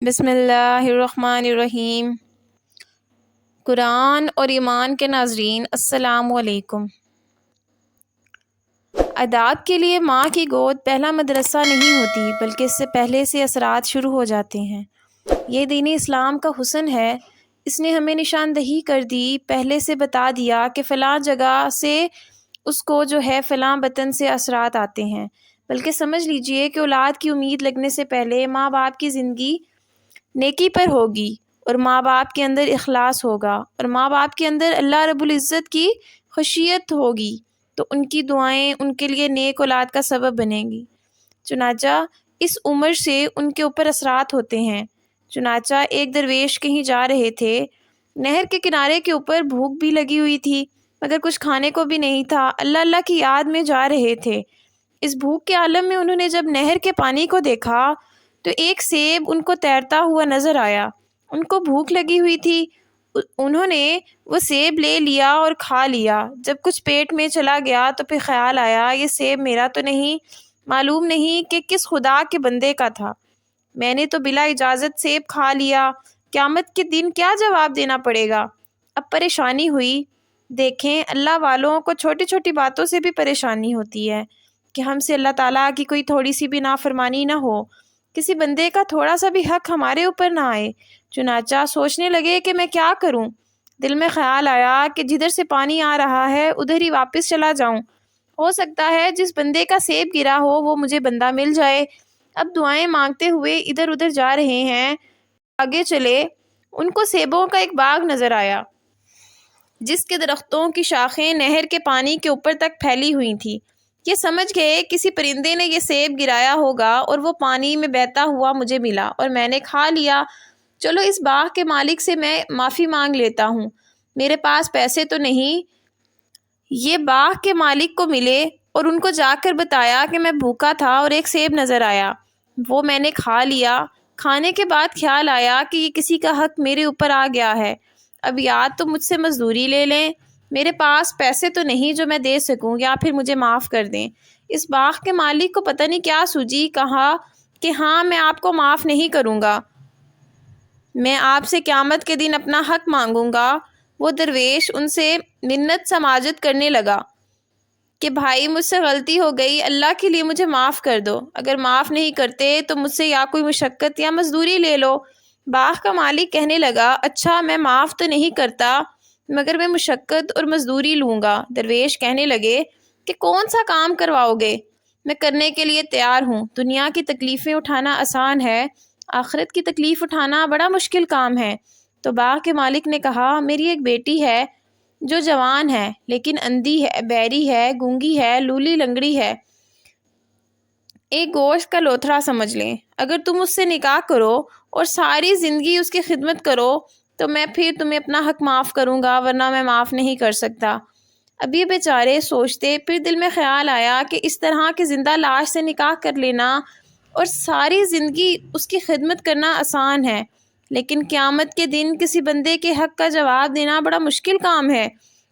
بسم اللہ الرحمن الرحیم۔ قرآن اور ایمان کے ناظرین السلام علیکم۔ اعداد کے لیے ماں کی گود پہلا مدرسہ نہیں ہوتی، بلکہ اس سے پہلے سے اثرات شروع ہو جاتے ہیں۔ یہ دین اسلام کا حسن ہے، اس نے ہمیں نشاندہی کر دی، پہلے سے بتا دیا کہ فلاں جگہ سے اس کو جو ہے فلاں وطن سے اثرات آتے ہیں۔ بلکہ سمجھ لیجئے کہ اولاد کی امید لگنے سے پہلے ماں باپ کی زندگی نیکی پر ہوگی، اور ماں باپ کے اندر اخلاص ہوگا، اور ماں باپ کے اندر اللہ رب العزت کی خشیت ہوگی، تو ان کی دعائیں ان کے لیے نیک اولاد کا سبب بنیں گی۔ چنانچہ اس عمر سے ان کے اوپر اثرات ہوتے ہیں۔ چنانچہ ایک درویش کہیں جا رہے تھے، نہر کے کنارے کے اوپر بھوک بھی لگی ہوئی تھی، مگر کچھ کھانے کو بھی نہیں تھا، اللہ اللہ کی یاد میں جا رہے تھے۔ اس بھوک کے عالم میں انہوں نے جب نہر کے پانی کو دیکھا تو ایک سیب ان کو تیرتا ہوا نظر آیا۔ ان کو بھوک لگی ہوئی تھی، انہوں نے وہ سیب لے لیا اور کھا لیا۔ جب کچھ پیٹ میں چلا گیا تو پھر خیال آیا، یہ سیب میرا تو نہیں، معلوم نہیں کہ کس خدا کے بندے کا تھا، میں نے تو بلا اجازت سیب کھا لیا، قیامت کے دن کیا جواب دینا پڑے گا؟ اب پریشانی ہوئی۔ دیکھیں، اللہ والوں کو چھوٹی چھوٹی باتوں سے بھی پریشانی ہوتی ہے، کہ ہم سے اللہ تعالیٰ کی کوئی تھوڑی سی بھی نافرمانی نہ ہو، کسی بندے کا تھوڑا سا بھی حق ہمارے اوپر نہ آئے۔ چنانچہ سوچنے لگے کہ میں کیا کروں؟ دل میں خیال آیا کہ جدھر سے پانی آ رہا ہے ادھر ہی واپس چلا جاؤں، ہو سکتا ہے جس بندے کا سیب گرا ہو وہ مجھے بندہ مل جائے۔ اب دعائیں مانگتے ہوئے ادھر ادھر جا رہے ہیں، آگے چلے، ان کو سیبوں کا ایک باغ نظر آیا، جس کے درختوں کی شاخیں نہر کے پانی کے اوپر تک پھیلی ہوئی تھی۔ یہ سمجھ گئے کسی پرندے نے یہ سیب گرایا ہوگا اور وہ پانی میں بہتا ہوا مجھے ملا اور میں نے کھا لیا۔ چلو اس باغ کے مالک سے میں معافی مانگ لیتا ہوں، میرے پاس پیسے تو نہیں۔ یہ باغ کے مالک کو ملے اور ان کو جا کر بتایا کہ میں بھوکا تھا اور ایک سیب نظر آیا، وہ میں نے کھا لیا۔ کھانے کے بعد خیال آیا کہ یہ کسی کا حق میرے اوپر آ گیا ہے، اب یا تو مجھ سے مزدوری لے لیں، میرے پاس پیسے تو نہیں جو میں دے سکوں، یا پھر مجھے معاف کر دیں۔ اس باغ کے مالک کو پتہ نہیں کیا سوجی، کہا کہ ہاں میں آپ کو معاف نہیں کروں گا، میں آپ سے قیامت کے دن اپنا حق مانگوں گا۔ وہ درویش ان سے منت سماجت کرنے لگا کہ بھائی مجھ سے غلطی ہو گئی، اللہ کے لیے مجھے معاف کر دو، اگر معاف نہیں کرتے تو مجھ سے یا کوئی مشقت یا مزدوری لے لو۔ باغ کا مالک کہنے لگا، اچھا میں معاف تو نہیں کرتا، مگر میں مشقت اور مزدوری لوں گا۔ درویش کہنے لگے کہ کون سا کام کرواؤ گے؟ میں کرنے کے لیے تیار ہوں۔ دنیا کی تکلیفیں اٹھانا آسان ہے، آخرت کی تکلیف اٹھانا بڑا مشکل کام ہے۔ تو باغ کے مالک نے کہا، میری ایک بیٹی ہے جو جوان ہے لیکن اندھی ہے، بہری ہے، گونگی ہے، لولی لنگڑی ہے، ایک گوشت کا لوتھڑا سمجھ لیں۔ اگر تم اس سے نکاح کرو اور ساری زندگی اس کی خدمت کرو تو میں پھر تمہیں اپنا حق معاف کروں گا، ورنہ میں معاف نہیں کر سکتا۔ اب یہ بیچارے سوچتے، پھر دل میں خیال آیا کہ اس طرح کی زندہ لاش سے نکاح کر لینا اور ساری زندگی اس کی خدمت کرنا آسان ہے، لیکن قیامت کے دن کسی بندے کے حق کا جواب دینا بڑا مشکل کام ہے۔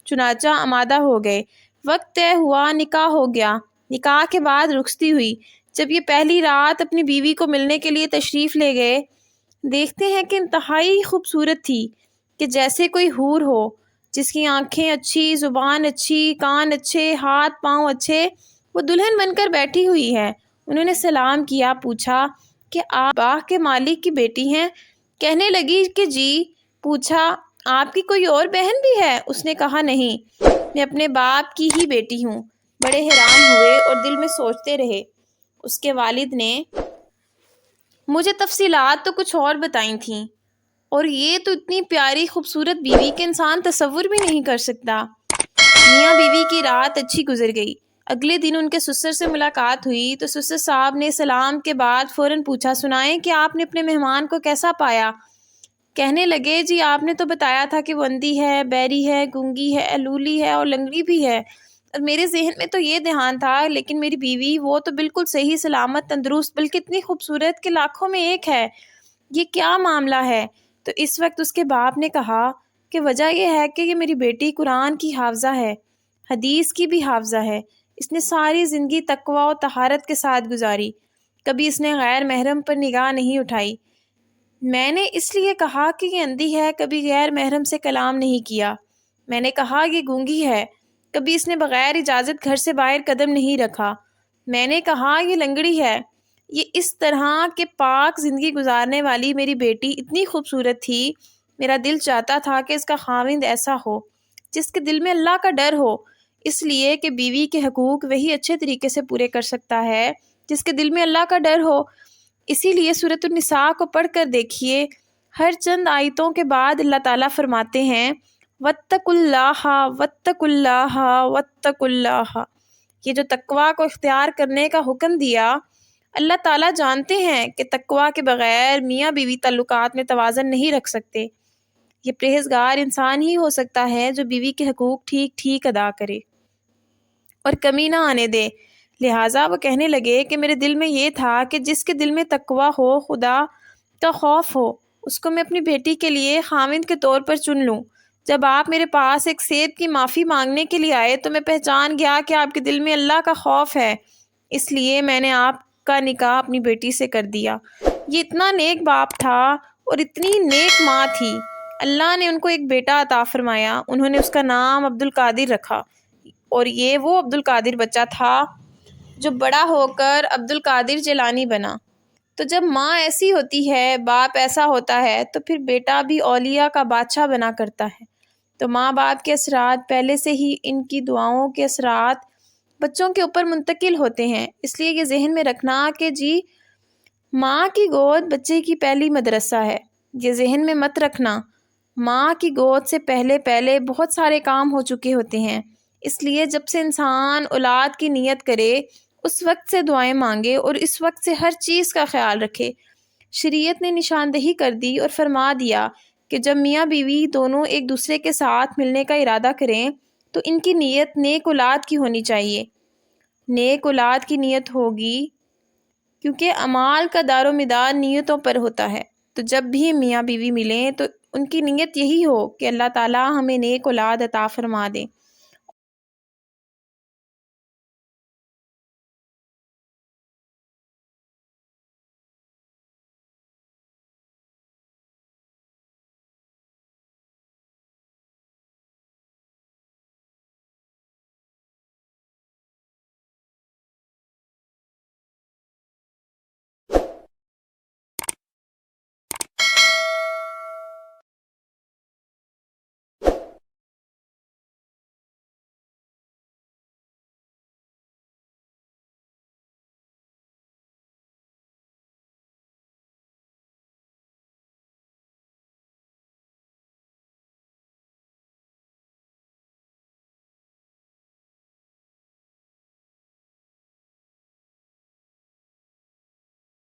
چنانچہ آمادہ ہو گئے، وقت طے ہوا، نکاح ہو گیا۔ نکاح کے بعد رخصتی ہوئی۔ جب یہ پہلی رات اپنی بیوی کو ملنے کے لیے تشریف لے گئے، دیکھتے ہیں کہ انتہائی خوبصورت تھی، کہ جیسے کوئی حور ہو، جس کی آنکھیں اچھی، زبان اچھی، کان اچھے، ہاتھ پاؤں اچھے، وہ دلہن بن کر بیٹھی ہوئی ہے۔ انہوں نے سلام کیا، پوچھا کہ آپ باغ کے مالک کی بیٹی ہیں؟ کہنے لگی کہ جی۔ پوچھا آپ کی کوئی اور بہن بھی ہے؟ اس نے کہا نہیں، میں اپنے باپ کی ہی بیٹی ہوں۔ بڑے حیران ہوئے اور دل میں سوچتے رہے۔ اس کے والد نے مجھے تفصیلات تو کچھ اور بتائی تھیں، اور یہ تو اتنی پیاری خوبصورت بیوی کہ انسان تصور بھی نہیں کر سکتا۔ میاں بیوی کی رات اچھی گزر گئی۔ اگلے دن ان کے سسر سے ملاقات ہوئی تو سسر صاحب نے سلام کے بعد فوراً پوچھا، سنائیں کہ آپ نے اپنے مہمان کو کیسا پایا؟ کہنے لگے، جی آپ نے تو بتایا تھا کہ وہ اندھی ہے، بہری ہے، گونگی ہے، لولی ہے اور لنگڑی بھی ہے، اور میرے ذہن میں تو یہ دھیان تھا، لیکن میری بیوی وہ تو بالکل صحیح سلامت، تندرست، بلکہ اتنی خوبصورت کہ لاکھوں میں ایک ہے، یہ کیا معاملہ ہے؟ تو اس وقت اس کے باپ نے کہا کہ وجہ یہ ہے کہ یہ میری بیٹی قرآن کی حافظہ ہے، حدیث کی بھی حافظہ ہے، اس نے ساری زندگی تقوی و طہارت کے ساتھ گزاری، کبھی اس نے غیر محرم پر نگاہ نہیں اٹھائی، میں نے اس لیے کہا کہ یہ اندھی ہے، کبھی غیر محرم سے کلام نہیں کیا۔ میں نے کہا یہ گونگی ہے، کبھی اس نے بغیر اجازت گھر سے باہر قدم نہیں رکھا۔ میں نے کہا یہ لنگڑی ہے۔ یہ اس طرح کے پاک زندگی گزارنے والی میری بیٹی اتنی خوبصورت تھی، میرا دل چاہتا تھا کہ اس کا خاوند ایسا ہو جس کے دل میں اللہ کا ڈر ہو، اس لیے کہ بیوی کے حقوق وہی اچھے طریقے سے پورے کر سکتا ہے جس کے دل میں اللہ کا ڈر ہو۔ اسی لیے سورۃ النساء کو پڑھ کر دیکھیے، ہر چند آیتوں کے بعد اللہ تعالیٰ فرماتے ہیں وَاتَّقُوا اللَّهَ وَاتَّقُوا اللَّهَ وَاتَّقُوا اللَّهَ۔ یہ جو تقویٰ کو اختیار کرنے کا حکم دیا، اللہ تعالیٰ جانتے ہیں کہ تقویٰ کے بغیر میاں بیوی تعلقات میں توازن نہیں رکھ سکتے۔ یہ پرہیزگار انسان ہی ہو سکتا ہے جو بیوی کے حقوق ٹھیک ٹھیک ادا کرے اور کمی نہ آنے دے۔ لہٰذا وہ کہنے لگے کہ میرے دل میں یہ تھا کہ جس کے دل میں تقویٰ ہو، خدا کا خوف ہو، اس کو میں اپنی بیٹی کے لیے خاوند کے طور پر چن لوں۔ جب آپ میرے پاس ایک سیب کی معافی مانگنے کے لیے آئے تو میں پہچان گیا کہ آپ کے دل میں اللہ کا خوف ہے، اس لیے میں نے آپ کا نکاح اپنی بیٹی سے کر دیا۔ یہ اتنا نیک باپ تھا اور اتنی نیک ماں تھی، اللہ نے ان کو ایک بیٹا عطا فرمایا، انہوں نے اس کا نام عبدالقادر رکھا، اور یہ وہ عبدالقادر بچہ تھا جو بڑا ہو کر عبدالقادر جیلانی بنا۔ تو جب ماں ایسی ہوتی ہے، باپ ایسا ہوتا ہے، تو پھر بیٹا بھی اولیاء کا بادشاہ بنا کرتا ہے۔ تو ماں باپ کے اثرات پہلے سے ہی ان کی دعاؤں کے اثرات بچوں کے اوپر منتقل ہوتے ہیں۔ اس لیے یہ ذہن میں رکھنا کہ جی ماں کی گود بچے کی پہلی مدرسہ ہے۔ یہ ذہن میں مت رکھنا ماں کی گود سے پہلے بہت سارے کام ہو چکے ہوتے ہیں، اس لیے جب سے انسان اولاد کی نیت کرے اس وقت سے دعائیں مانگے اور اس وقت سے ہر چیز کا خیال رکھے۔ شریعت نے نشاندہی کر دی اور فرما دیا کہ جب میاں بیوی دونوں ایک دوسرے کے ساتھ ملنے کا ارادہ کریں تو ان کی نیت نیک اولاد کی ہونی چاہیے۔ نیک اولاد کی نیت ہوگی کیونکہ اعمال کا دار و مدار نیتوں پر ہوتا ہے۔ تو جب بھی میاں بیوی ملیں تو ان کی نیت یہی ہو کہ اللہ تعالیٰ ہمیں نیک اولاد عطا فرما دے۔